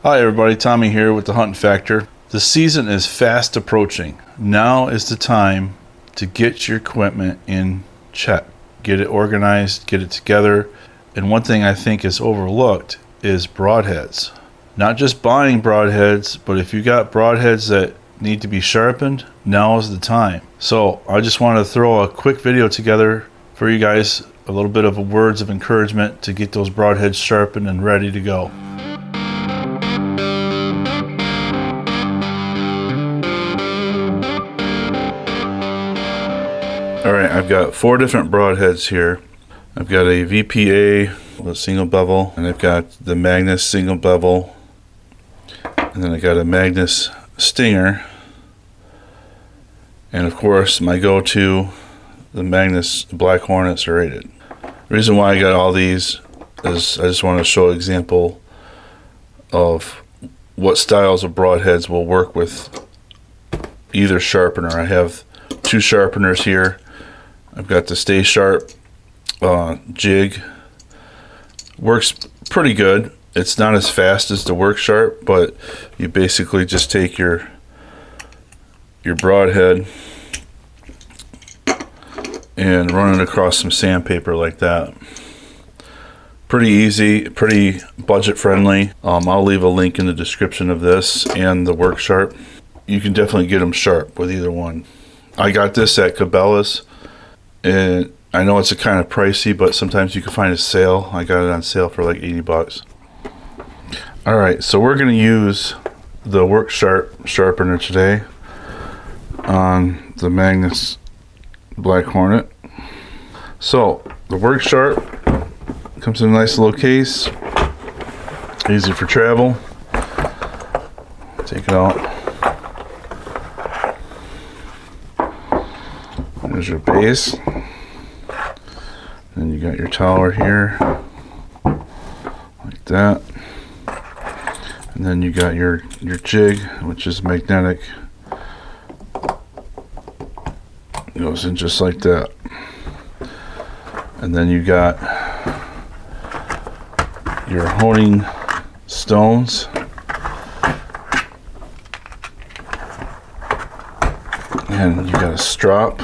Hi everybody, Tommy here with the Hunting Factor. The season is fast approaching. Now is the time to get your equipment in check. Get it organized, get it together. And one thing I think is overlooked is broadheads. Not just buying broadheads, but if you got broadheads that need to be sharpened, now is the time. So I just want to throw a quick video together for you guys, a little bit of words of encouragement to get those broadheads sharpened and ready to go. Alright, I've got 4 different broadheads here. I've got a VPA with a single bevel, and I've got the Magnus single bevel, and then I got a Magnus Stinger, and of course my go-to, the Magnus Black Hornet serrated. The reason why I got all these is I just want to show an example of what styles of broadheads will work with either sharpener. I have 2 sharpeners here. I've got the Stay Sharp jig. Works pretty good. It's not as fast as the Work Sharp, but you basically just take your broadhead and run it across some sandpaper like that. Pretty easy, pretty budget friendly. I'll leave a link in the description of this and the Work Sharp. You can definitely get them sharp with either one. I got this at Cabela's, and I know it's a kind of pricey, but sometimes you can find a sale. I got it on sale for like 80 bucks. Alright, so we're going to use the Work Sharp Sharpener today on the Magnus Black Hornet. So, the Work Sharp comes in a nice little case, easy for travel. Take it out. There's your base. Then you got your tower here, like that. And then you got your jig, which is magnetic. It goes in just like that. And then you got your honing stones. And you got a strop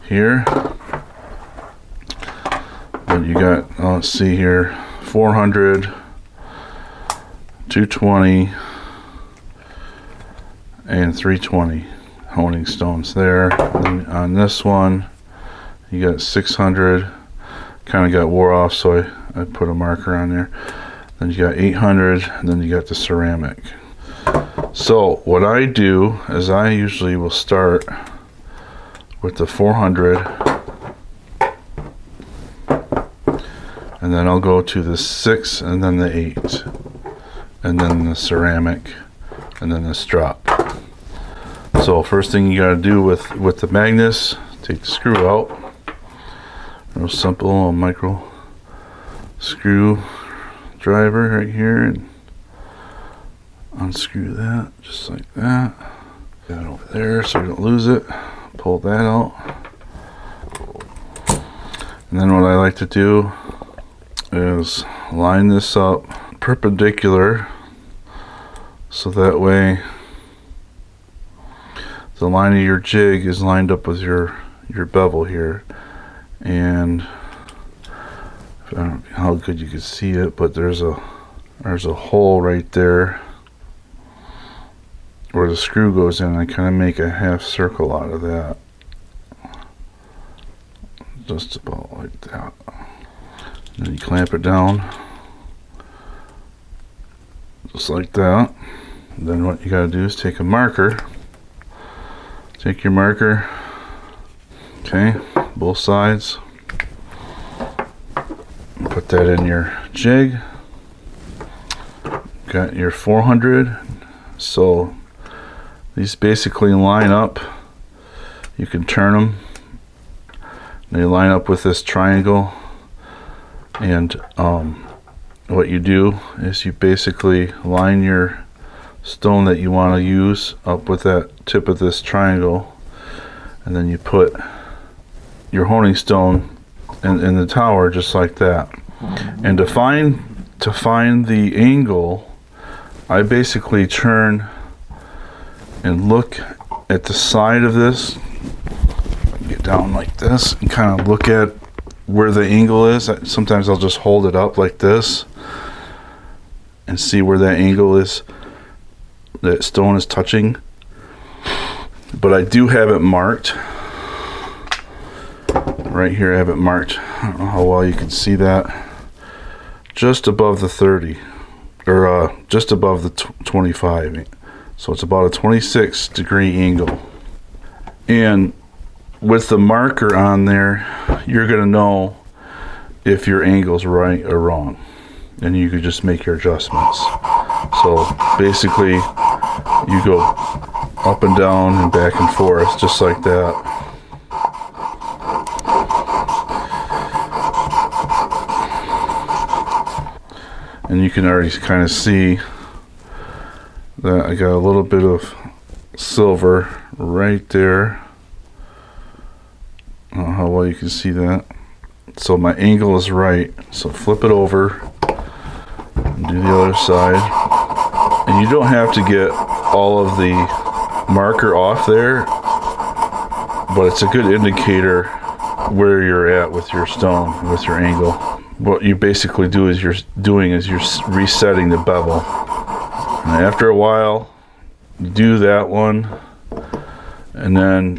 here. And you got, let's see here, 400, 220, and 320 honing stones there. And on this one, you got 600. Kind of got wore off, so I put a marker on there. Then you got 800, and then you got the ceramic. So what I do is I usually will start with the 400, and then I'll go to the 6, and then the 8, and then the ceramic, and then the strop. So first thing you gotta do with the Magnus, take the screw out. Real simple, a micro screw driver right here, and unscrew that just like that. Get it over there so you don't lose it. Pull that out. And then what I like to do is line this up perpendicular, so that way the line of your jig is lined up with your bevel here. And I don't know how good you can see it, but there's a hole right there where the screw goes in. I kind of make a half circle out of that, just about like that. And then you clamp it down just like that. And then what you got to do is take a marker. Take your marker, okay, both sides. Put that in your jig. Got your 400. So these basically line up. You can turn them. They line up with this triangle. And what you do is you basically line your stone that you want to use up with that tip of this triangle, and then you put your honing stone in the tower just like that. And to find the angle I basically turn and look at the side of this, get down like this and kind of look at where the angle is. Sometimes I'll just hold it up like this and see where that angle is, that stone is touching. But I do have it marked right here. I have it marked. I don't know how well you can see that. Just above the 30, or just above the 25. So it's about a 26-degree angle. And with the marker on there, you're going to know if your angle's right or wrong. And you could just make your adjustments. So basically, you go up and down and back and forth, just like that. And you can already kind of see that I got a little bit of silver right there. I don't know how well you can see that. So my angle is right. So flip it over and do the other side. And you don't have to get all of the marker off there, but it's a good indicator where you're at with your stone, with your angle. What you basically do is you're resetting the bevel. And after a while, you do that one, and then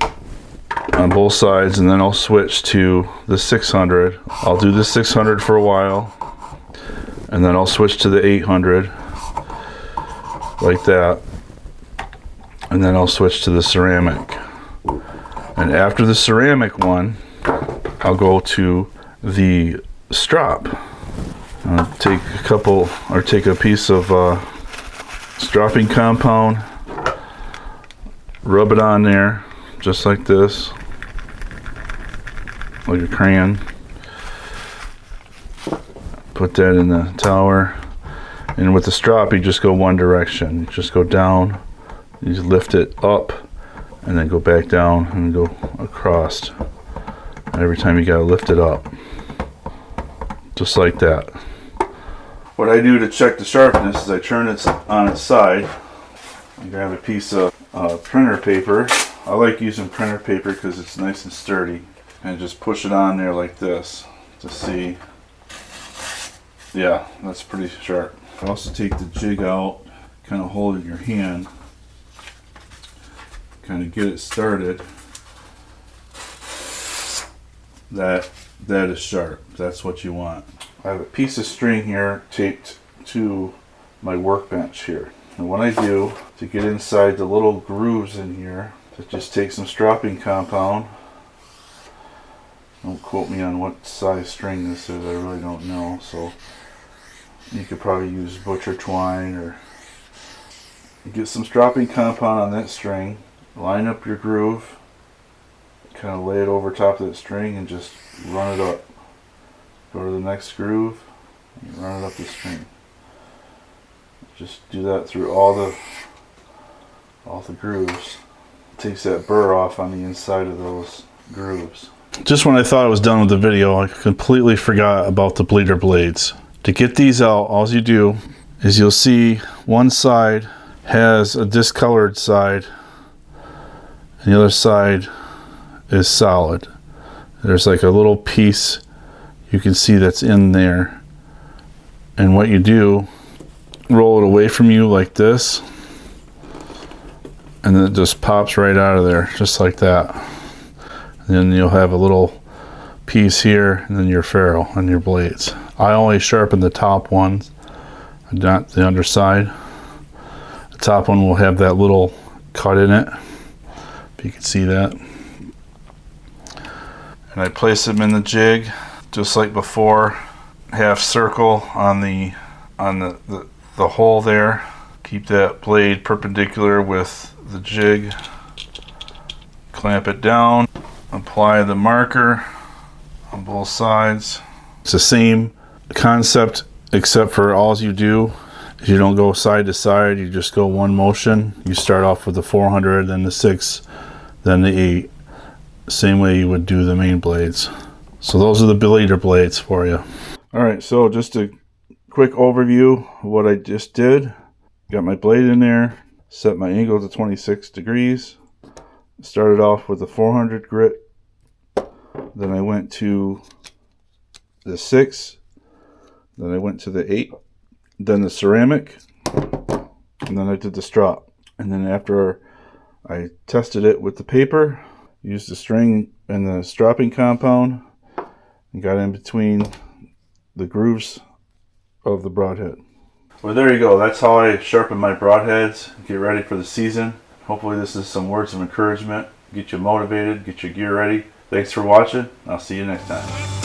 on both sides, and then I'll switch to the 600. I'll do the 600 for a while, and then I'll switch to the 800, like that, and then I'll switch to the ceramic. And after the ceramic one, I'll go to the strop. I'll take a couple, or take a piece of stropping compound, rub it on there just like this, like a crayon. Put that in the tower, and with the strop you just go one direction. You just go down, you just lift it up, and then go back down and go across. And every time you gotta lift it up, just like that. What I do to check the sharpness is I turn it on its side. I grab a piece of printer paper. I like using printer paper because it's nice and sturdy. And just push it on there like this to see. Yeah, that's pretty sharp. I also take the jig out, kind of hold it in your hand, kind of get it started. That is sharp. That's what you want. I have a piece of string here taped to my workbench here. And what I do to get inside the little grooves in here, to just take some stropping compound. Don't quote me on what size string this is, I really don't know. So you could probably use butcher twine, or get some stropping compound on that string, line up your groove, kind of lay it over top of that string and just run it up. Go to the next groove and run it up the string. Just do that through all the grooves. It takes that burr off on the inside of those grooves. Just when I thought I was done with the video, I completely forgot about the bleeder blades. To get these out, all you do is you'll see one side has a discolored side and the other side is solid. There's like a little piece you can see that's in there, and what you do, roll it away from you like this, and then it just pops right out of there just like that. And then you'll have a little piece here, and then your ferrule and your blades. I only sharpen the top ones, not the underside. The top one will have that little cut in it, if you can see that. And I place them in the jig just like before, half circle on the hole there. Keep that blade perpendicular with the jig. Clamp it down. Apply the marker on both sides. It's the same concept, except for all you do is you don't go side to side, you just go one motion. You start off with the 400, then the 6, then the 8. Same way you would do the main blades. So those are the bleeder blades for you. Alright, so just a quick overview of what I just did. Got my blade in there, set my angle to 26 degrees. Started off with a 400 grit, then I went to the 6, then I went to the 8, then the ceramic, and then I did the strop. And then after I tested it with the paper, used the string and the stropping compound, and got in between the grooves of the broadhead. Well, there you go. That's how I sharpen my broadheads, get ready for the season. Hopefully this is some words of encouragement, get you motivated, get your gear ready. Thanks for watching. I'll see you next time.